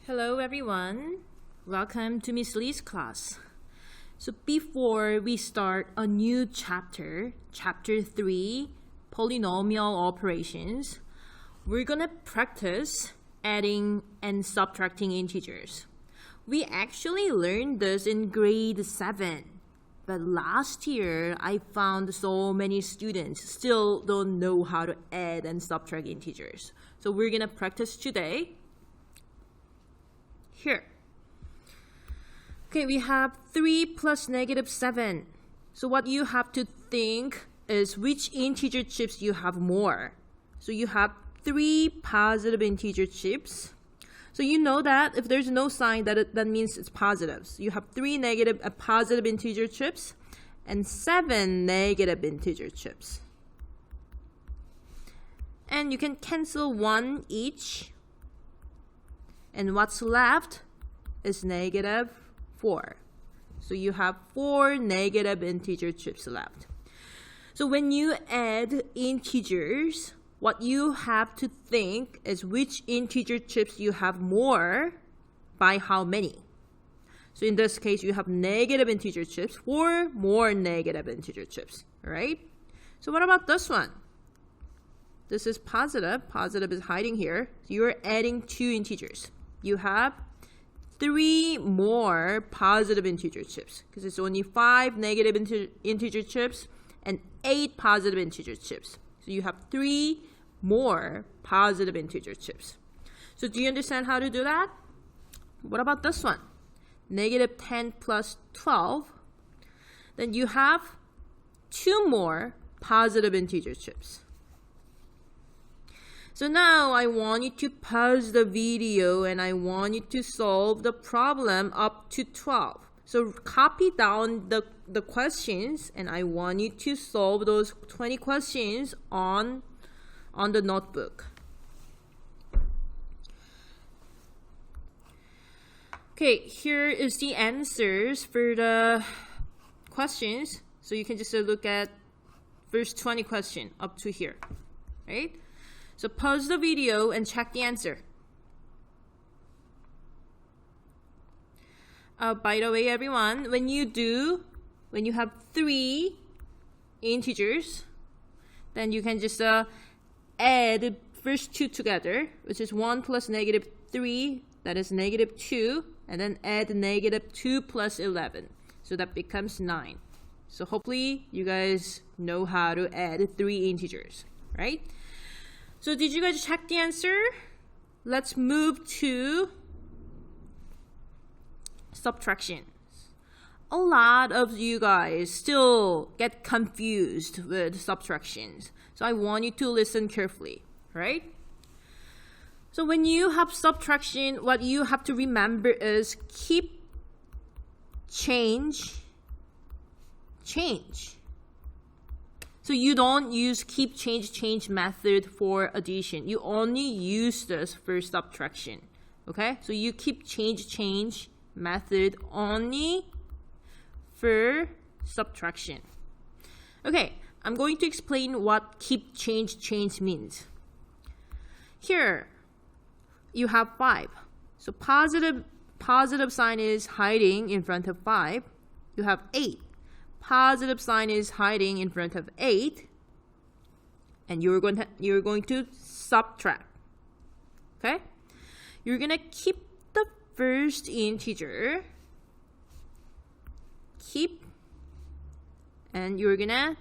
Hello everyone, welcome to Miss Lee's class. So before we start a new chapter 3, polynomial operations, we're gonna practice adding and subtracting integers. We actually learned this in grade 7, but last year I found so many students still don't know how to add and subtract integers. So we're gonna practice today. Here. Okay, we have 3 plus negative 7. So what you have to think is which integer chips you have more. So you have 3 positive integer chips. So you know that if there's no sign, that means it's positive. So you have 3 positive integer chips and 7 negative integer chips. And you can cancel 1 each. And what's left is negative 4. So you have 4 negative integer chips left. So when you add integers, what you have to think is which integer chips you have more by how many. So in this case, you have negative integer chips or more negative integer chips, right? So what about this one? This is positive. Positive is hiding here. So you're adding 2 integers. You have 3 more positive integer chips because it's only 5 negative integer chips and 8 positive integer chips. So you have 3 more positive integer chips. So do you understand how to do that? What about this one? Negative 10 plus 12. Then you have 2 more positive integer chips. So now I want you to pause the video and I want you to solve the problem up to 12. So copy down the questions and I want you to solve those 20 questions on the notebook. Okay, here is the answers for the questions. So you can just look at first 20 question up to here, right? So pause the video and check the answer. By the way, everyone, when you have 3 integers, then you can just add the first 2 together, which is 1 plus negative 3, that is negative 2, and then add negative 2 plus 11. So that becomes 9. So hopefully you guys know how to add 3 integers, right? So did you guys check the answer? Let's move to subtraction. A lot of you guys still get confused with subtractions. So I want you to listen carefully, right? So when you have subtraction, what you have to remember is keep, change. So you don't use keep, change method for addition. You only use this for subtraction. Okay? So you keep, change method only for subtraction. Okay, I'm going to explain what keep, change means. Here, you have 5. So positive sign is hiding in front of 5. You have 8. Positive sign is hiding in front of 8, and you're going to subtract. Okay, you're gonna keep the first integer, and you're gonna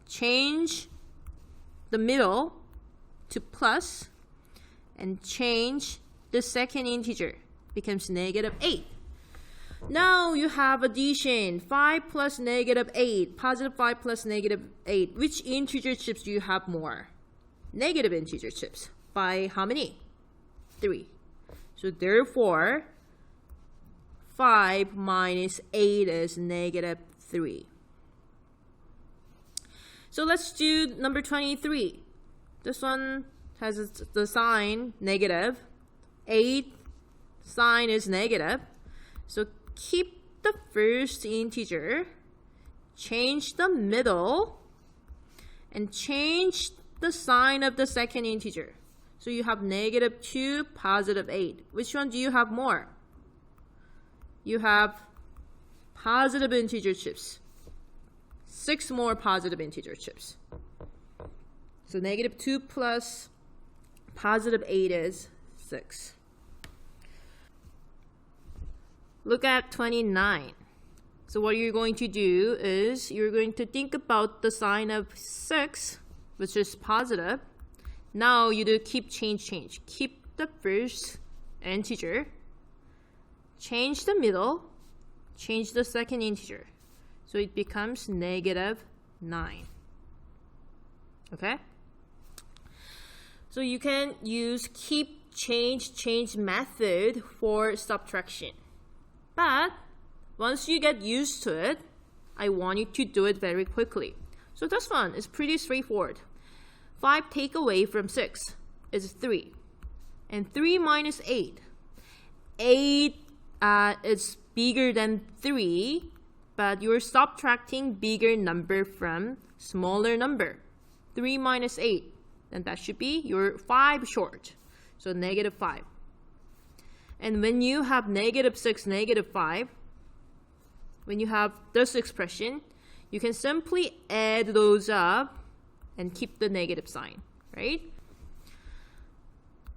change the middle to plus, and change the second integer, becomes negative 8. Now you have addition, 5 plus negative 8, positive 5 plus negative 8. Which integer chips do you have more? Negative integer chips. By how many? 3. So therefore, 5 minus 8 is negative 3. So let's do number 23. This one has the sign negative. 8 sign is negative. So keep the first integer, change the middle, and change the sign of the second integer. So you have negative 2, positive 8. Which one do you have more? You have positive integer chips. 6 more positive integer chips. So negative 2 plus positive 8 is 6. Look at 29. So what you're going to do is you're going to think about the sign of 6, which is positive. Now you do keep, change, change. Keep the first integer. Change the middle. Change the second integer. So it becomes negative 9. Okay? So you can use keep, change, change method for subtraction. But once you get used to it, I want you to do it very quickly. So this one is pretty straightforward. 5 take away from 6 is 3. And 3 minus 8. 8 is bigger than 3, but you're subtracting bigger number from smaller number. 3 minus 8. Then that should be your 5 short. So negative 5. And when you have negative 6, negative 5, when you have this expression, you can simply add those up and keep the negative sign, right?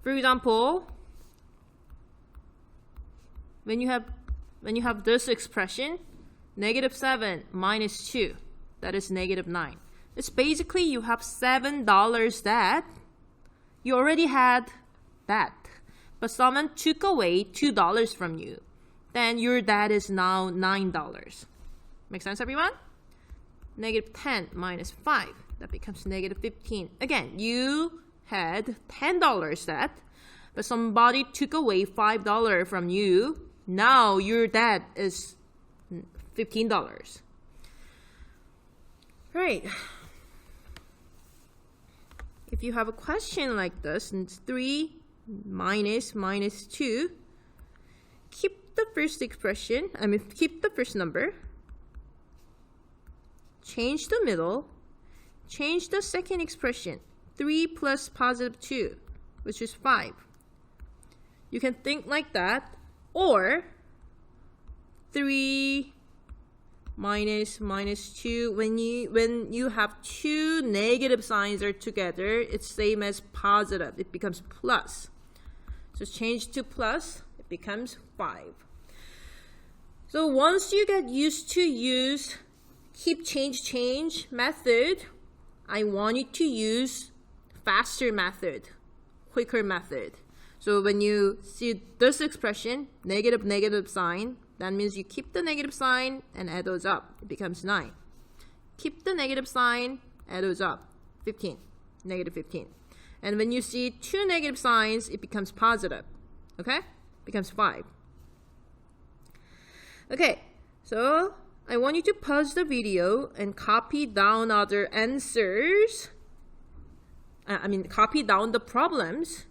For example, when you have this expression, negative 7 minus 2, that is negative 9. It's basically you have $7 debt. You already had that, but someone took away $2 from you. Then your debt is now $9. Make sense, everyone? Negative 10 minus 5. That becomes negative 15. Again, you had $10 debt, but somebody took away $5 from you. Now your debt is $15. Right. If you have a question like this, and it's 3 minus 2, keep the first expression, keep the first number, change the middle, change the second expression, 3 plus positive 2, which is 5. You can think like that, or 3 minus 2, when you have two negative signs are together, it's same as positive. It becomes plus. So change to plus, it becomes 5. So once you get used to use keep, change method, I want you to use faster method, quicker method. So when you see this expression, negative sign, that means you keep the negative sign and add those up. It becomes 9. Keep the negative sign, add those up. 15. Negative 15. And when you see two negative signs, it becomes positive. Okay? Becomes 5. Okay. So I want you to pause the video and copy down other answers. Copy down the problems.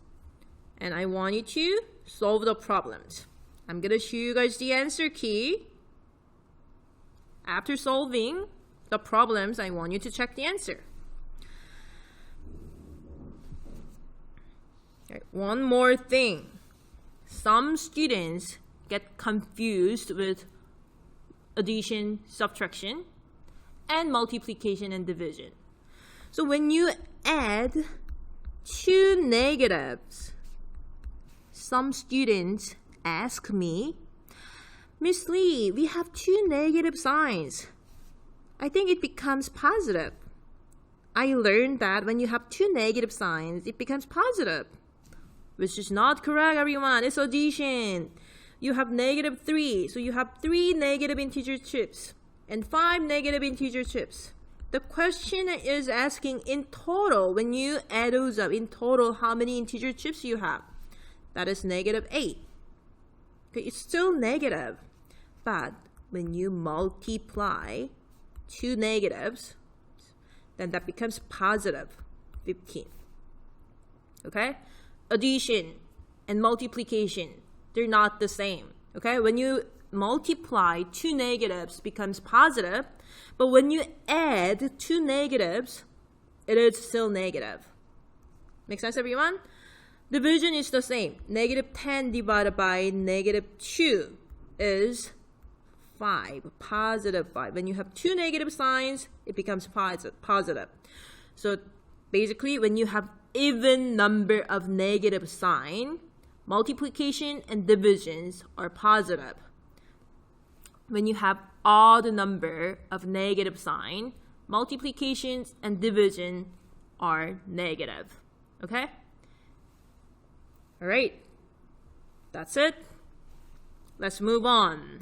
And I want you to solve the problems. I'm going to show you guys the answer key. After solving the problems, I want you to check the answer. Okay, one more thing. Some students get confused with addition, subtraction, and multiplication and division. So when you add two negatives, some students ask me, Miss Lee, we have two negative signs. I think it becomes positive. I learned that when you have two negative signs, it becomes positive. Which is not correct, everyone. It's addition. You have negative 3. So you have 3 negative integer chips and 5 negative integer chips. The question is asking in total, when you add those up, in total, how many integer chips you have? That is negative 8. Okay, it's still negative, but when you multiply two negatives, then that becomes positive 15. Okay? Addition and multiplication, they're not the same. Okay? When you multiply two negatives, becomes positive, but when you add two negatives, it is still negative. Make sense, everyone? Division is the same. Negative 10 divided by negative 2 is 5, positive 5. When you have two negative signs, it becomes positive. So basically, when you have even number of negative sign, multiplication and divisions are positive. When you have odd number of negative sign, multiplications and division are negative. Okay? All right. That's it. Let's move on.